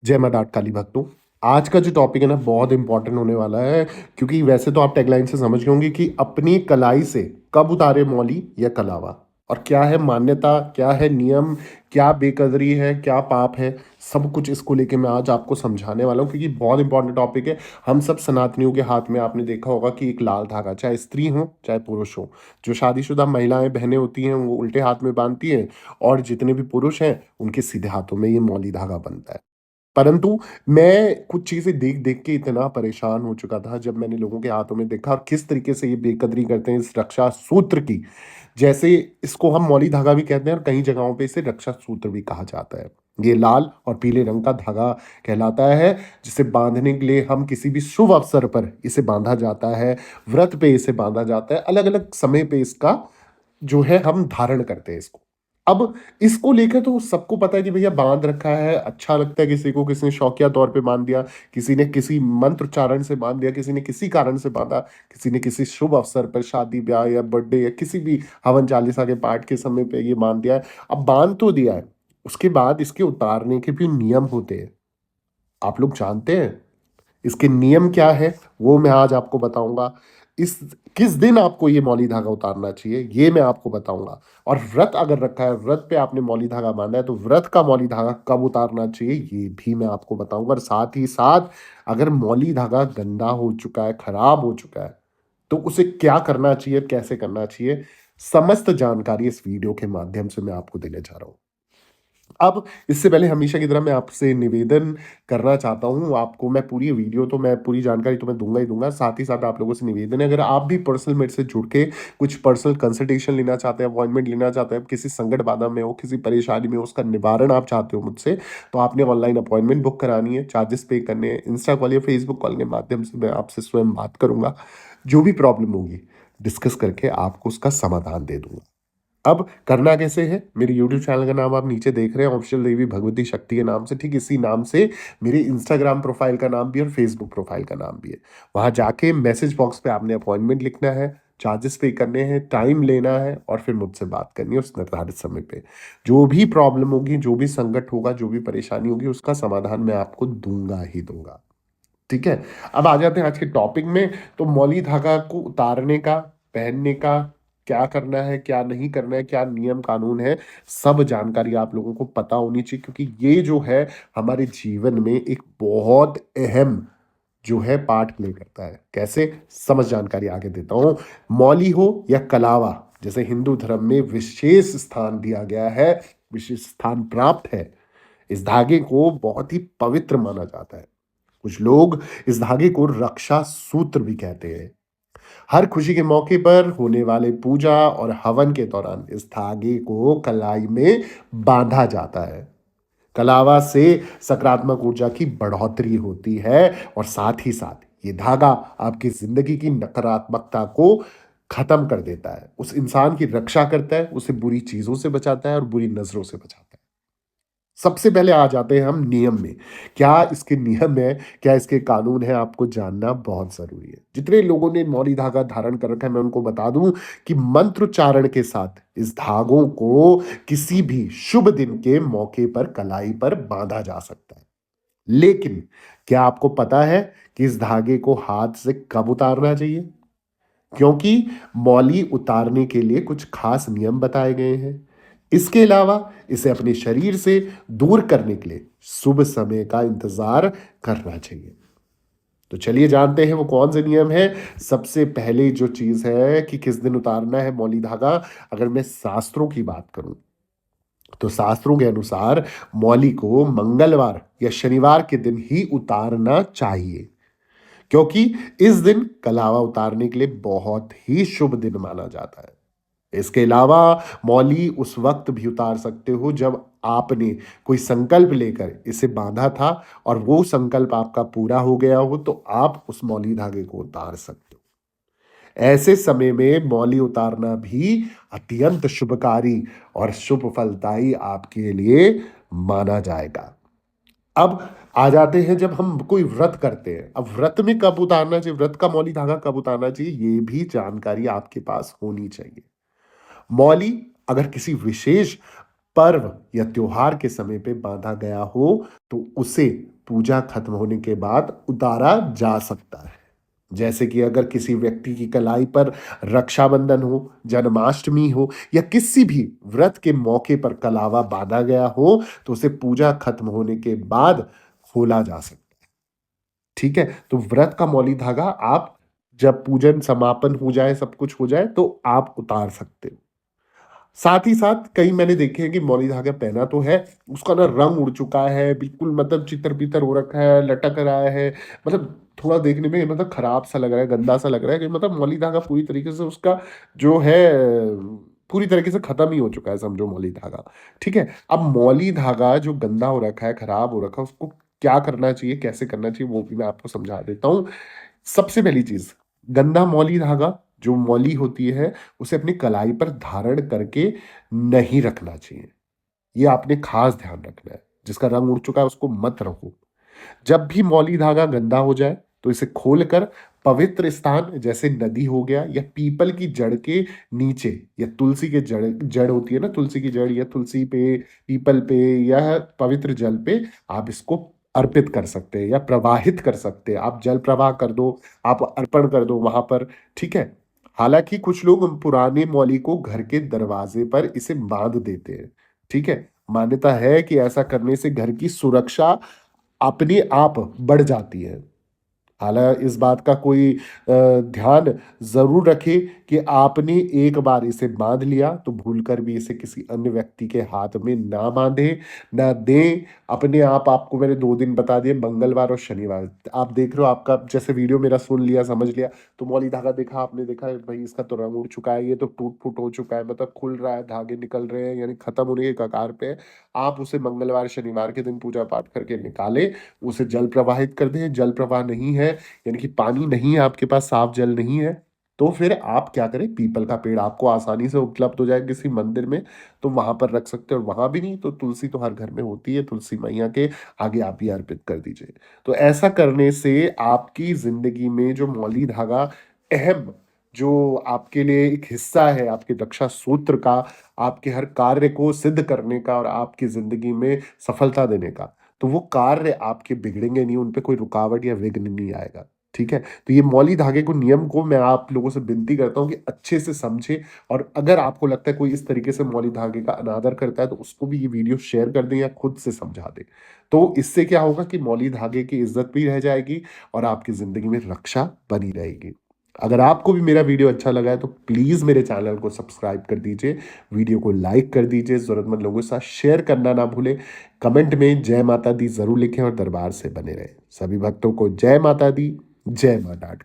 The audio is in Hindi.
जय माँ डाट काली भक्तों। आज का जो टॉपिक है ना बहुत इंपॉर्टेंट होने वाला है, क्योंकि वैसे तो आप टैगलाइन से समझ गए होंगे कि अपनी कलाई से कब उतारे मौली या कलावा, और क्या है मान्यता, क्या है नियम, क्या बेकदरी है, क्या पाप है। सब कुछ इसको लेके मैं आज आपको समझाने वाला हूँ, क्योंकि बहुत इंपॉर्टेंट टॉपिक है। हम सब सनातनियों के हाथ में आपने देखा होगा कि एक लाल धागा, चाहे स्त्री हो चाहे पुरुष हो। जो शादीशुदा महिलाएं बहनें होती हैं वो उल्टे हाथ में बांधती हैं, और जितने भी पुरुष हैं उनके सीधे हाथों में ये मौली धागा बनता है। परंतु मैं कुछ चीज़ें देख-देख के इतना परेशान हो चुका था जब मैंने लोगों के हाथों में देखा और किस तरीके से ये बेकदरी करते हैं इस रक्षा सूत्र की। जैसे इसको हम मौली धागा भी कहते हैं और कई जगहों पे इसे रक्षा सूत्र भी कहा जाता है। ये लाल और पीले रंग का धागा कहलाता है, जिसे बाँधने के लिए हम किसी भी शुभ अवसर पर इसे बाँधा जाता है, व्रत पे इसे बाँधा जाता है, अलग-अलग समय पे इसका जो है हम धारण करते हैं इसको। अब इसको लेकर तो सबको पता है कि भैया बाँध रखा है, अच्छा लगता है किसी को, किसी ने शौकिया तौर पे बाँध दिया, किसी ने किसी मंत्र उच्चारण से बाँध दिया, किसी ने किसी कारण से बाँधा, किसी ने किसी शुभ अवसर पर शादी, ब्याह या बर्थडे या किसी भी हवन चालीसा के पाठ के समय पे ये बाँध दिया है। अब बाँध तो दिया है, उसके बाद इसके उतारने के भी नियम होते हैं। आप लोग जानते हैं? इसके नियम क्या है, वो मैं आज आपको बताऊँगा। इस किस दिन आपको ये मौली धागा उतारना चाहिए, ये मैं आपको बताऊँगा। और व्रत अगर रखा है, व्रत पे आपने मौली धागा बाँधा है, तो व्रत का मौली धागा कब उतारना चाहिए, ये भी मैं आपको बताऊँगा। और साथ ही साथ अगर मौली धागा गंदा हो चुका है, खराब हो चुका है, तो उसे क्या करना चाहिए, कैसे करना चाहिए, समस्त जानकारी इस वीडियो के माध्यम से मैं आपको देने जा रहा हूँ। अब इससे पहले हमेशा की तरह मैं आपसे निवेदन करना चाहता हूँ, आपको मैं पूरी वीडियो तो मैं पूरी जानकारी तो मैं दूँगा ही दूँगा, साथ ही साथ आप लोगों से निवेदन है, अगर आप भी पर्सनल मेरे से जुड़ के कुछ पर्सनल कंसल्टेशन लेना चाहते हैं, अपॉइंटमेंट लेना चाहते हैं, किसी संकट बाधा में हो, किसी परेशानी में हो, उसका निवारण आप चाहते हो मुझसे, तो आपने ऑनलाइन अपॉइंटमेंट बुक करानी है, चार्जेस पे करने हैं, इंस्टा कॉल या फेसबुक कॉल के माध्यम से मैं आपसे स्वयं बात करूँगा। जो भी प्रॉब्लम होगी, डिस्कस करके आपको उसका समाधान दे दूँगा। अब करना कैसे है? मेरे यूट्यूब चैनल का नाम आप नीचे देख रहे हैं, ऑफिशियल देवी भगवती शक्ति के नाम से, ठीक इसी नाम से मेरे इंस्टाग्राम प्रोफाइल का नाम भी है और फेसबुक प्रोफाइल का नाम भी है। वहाँ जाके मैसेज बॉक्स पे आपने अपॉइंटमेंट लिखना है, चार्जेस पे करने हैं, टाइम लेना है और फिर मुझसे बात करनी है उस निर्धारित समय पे। जो भी प्रॉब्लम होगी, जो भी संकट होगा, जो भी परेशानी होगी, उसका समाधान मैं आपको दूँगा ही दूँगा। ठीक है? अब आ जाते हैं आज के टॉपिक में। तो मौली धागा को उतारने का, पहनने का, क्या करना है, क्या नहीं करना है, क्या नियम कानून है, सब जानकारी आप लोगों को पता होनी चाहिए, क्योंकि ये जो है हमारे जीवन में एक बहुत अहम जो है पार्ट प्ले करता है। कैसे? समझ जानकारी आगे देता हूँ। मौली हो या कलावा, जैसे हिंदू धर्म में विशेष स्थान दिया गया है, विशेष स्थान प्राप्त है। इस धागे को बहुत ही पवित्र माना जाता है। कुछ लोग इस धागे को रक्षा सूत्र भी कहते हैं। हर खुशी के मौके पर होने वाले पूजा और हवन के दौरान इस धागे को कलाई में बांधा जाता है। कलावा से सकारात्मक ऊर्जा की बढ़ोतरी होती है, और साथ ही साथ ये धागा आपकी जिंदगी की नकारात्मकता को खत्म कर देता है, उस इंसान की रक्षा करता है, उसे बुरी चीजों से बचाता है और बुरी नजरों से बचाता है। सबसे पहले आ जाते हैं हम नियम में। क्या इसके नियम है, क्या इसके कानून है, आपको जानना बहुत ज़रूरी है। जितने लोगों ने मौली धागा धारण कर रखा है, मैं उनको बता दूँ कि मंत्रोच्चारण के साथ इस धागों को किसी भी शुभ दिन के मौके पर कलाई पर बाँधा जा सकता है। लेकिन क्या आपको पता है कि इस धागे को हाथ से कब उतारना चाहिए? क्योंकि मौली उतारने के लिए कुछ खास नियम बताए गए हैं। इसके अलावा इसे अपने शरीर से दूर करने के लिए शुभ समय का इंतजार करना चाहिए। तो चलिए जानते हैं वो कौन से नियम हैं। सबसे पहले जो चीज है कि किस दिन उतारना है मौली धागा, अगर मैं शास्त्रों की बात करूं, तो शास्त्रों के अनुसार मौली को मंगलवार या शनिवार के दिन ही उतारना चाहिए, क्योंकि इस दिन कलावा उतारने के लिए बहुत ही शुभ दिन माना जाता है। इसके अलावा मौली उस वक्त भी उतार सकते हो जब आपने कोई संकल्प लेकर इसे बांधा था और वो संकल्प आपका पूरा हो गया हो, तो आप उस मौली धागे को उतार सकते हो। ऐसे समय में मौली उतारना भी अत्यंत शुभकारी और शुभ फलदायी आपके लिए माना जाएगा। अब आ जाते हैं जब हम कोई व्रत करते हैं। अब व्रत में कब उतारना चाहिए, व्रत का मौली धागा कब उतारना चाहिए, ये भी जानकारी आपके पास होनी चाहिए। मौली अगर किसी विशेष पर्व या त्योहार के समय पे बांधा गया हो, तो उसे पूजा खत्म होने के बाद उतारा जा सकता है। जैसे कि अगर किसी व्यक्ति की कलाई पर रक्षाबंधन हो, जन्माष्टमी हो या किसी भी व्रत के मौके पर कलावा बांधा गया हो, तो उसे पूजा खत्म होने के बाद खोला जा सकता है। ठीक है? तो व्रत का मौली धागा आप जब पूजन समापन हो जाए, सब कुछ हो जाए, तो आप उतार सकते हो। साथ ही साथ कई मैंने देखे हैं कि मौली धागा पहना तो है, उसका ना रंग उड़ चुका है, बिल्कुल मतलब चितर-बितर हो रखा है, लटक रहा है, मतलब थोड़ा देखने में मतलब खराब सा लग रहा है, गंदा सा लग रहा है कि मतलब मौली धागा पूरी तरीके से उसका जो है पूरी तरीके से खत्म ही हो चुका है, समझो मौली धागा। ठीक है? अब मौली धागा जो गंदा हो रखा है, खराब हो रखा है, उसको क्या करना चाहिए, कैसे करना चाहिए, वो भी मैं आपको समझा देता हूँ। सबसे पहली चीज़, गंदा मौली धागा, जो मौली होती है, उसे अपनी कलाई पर धारण करके नहीं रखना चाहिए। ये आपने खास ध्यान रखना है। जिसका रंग उड़ चुका है उसको मत रखो। जब भी मौली धागा गंदा हो जाए तो इसे खोलकर पवित्र स्थान जैसे नदी हो गया या पीपल की जड़ के नीचे या तुलसी के जड़ जड़ होती है ना, तुलसी की जड़ या तुलसी पे, पीपल पे या पवित्र जल पे आप इसको अर्पित कर सकते हैं या प्रवाहित कर सकते हैं। आप जल प्रवाह कर दो, आप अर्पण कर दो वहां पर। ठीक है? हालांकि कुछ लोग पुराने मौली को घर के दरवाजे पर इसे बांध देते हैं। ठीक है? मान्यता है कि ऐसा करने से घर की सुरक्षा अपने आप बढ़ जाती है। हालाँकि इस बात का कोई ध्यान ज़रूर रखें कि आपने एक बार इसे बाँध लिया तो भूलकर भी इसे किसी अन्य व्यक्ति के हाथ में ना बाँधें, ना दें। अपने आप आपको मैंने 2 दिन बता दिए, मंगलवार और शनिवार। आप देख रहे हो, आपका जैसे वीडियो मेरा सुन लिया, समझ लिया, तो मौली धागा देखा, आपने देखा भई इसका तो रंग उड़ चुका है, ये तो टूट-फूट हो चुका है, मतलब खुल रहा है, धागे निकल रहे हैं, यानी खत्म होने के कगार पे है। आप उसे मंगलवार, शनिवार के दिन पूजा पाठ करके निकालें, उसे जल प्रवाहित कर दें। जल प्रवाह नहीं है, यानी कि पानी नहीं है आपके पास, साफ जल नहीं है, तो फिर आप क्या करें, पीपल का पेड़ आपको आसानी से उपलब्ध हो जाए किसी मंदिर में, तो वहां पर रख सकते हो। और वहां भी नहीं तो तुलसी तो हर घर में होती है, तुलसी मैया के आगे आप ही अर्पित कर दीजिए। तो ऐसा करने से आपकी जिंदगी में जो मौली धागा अहम, जो आपके लिए एक हिस्सा है आपके रक्षा सूत्र का, आपके हर कार्य को सिद्ध करने का और आपकी जिंदगी में सफलता देने का, तो वो कार्य आपके बिगड़ेंगे नहीं, उन पे कोई रुकावट या विघ्न नहीं आएगा। ठीक है? तो ये मौली धागे को नियम को मैं आप लोगों से विनती करता हूँ कि अच्छे से समझें, और अगर आपको लगता है कोई इस तरीके से मौली धागे का अनादर करता है तो उसको भी ये वीडियो शेयर कर दें या खुद से समझा दें। तो इससे क्या होगा कि मौली धागे की इज्जत भी रह जाएगी और आपकी ज़िंदगी में रक्षा बनी रहेगी। अगर आपको भी मेरा वीडियो अच्छा लगा है तो प्लीज़ मेरे चैनल को सब्सक्राइब कर दीजिए, वीडियो को लाइक कर दीजिए, ज़रूरतमंद लोगों के साथ शेयर करना ना भूलें। कमेंट में जय माता दी ज़रूर लिखें और दरबार से बने रहें। सभी भक्तों को जय माता दी, जय मां डाट।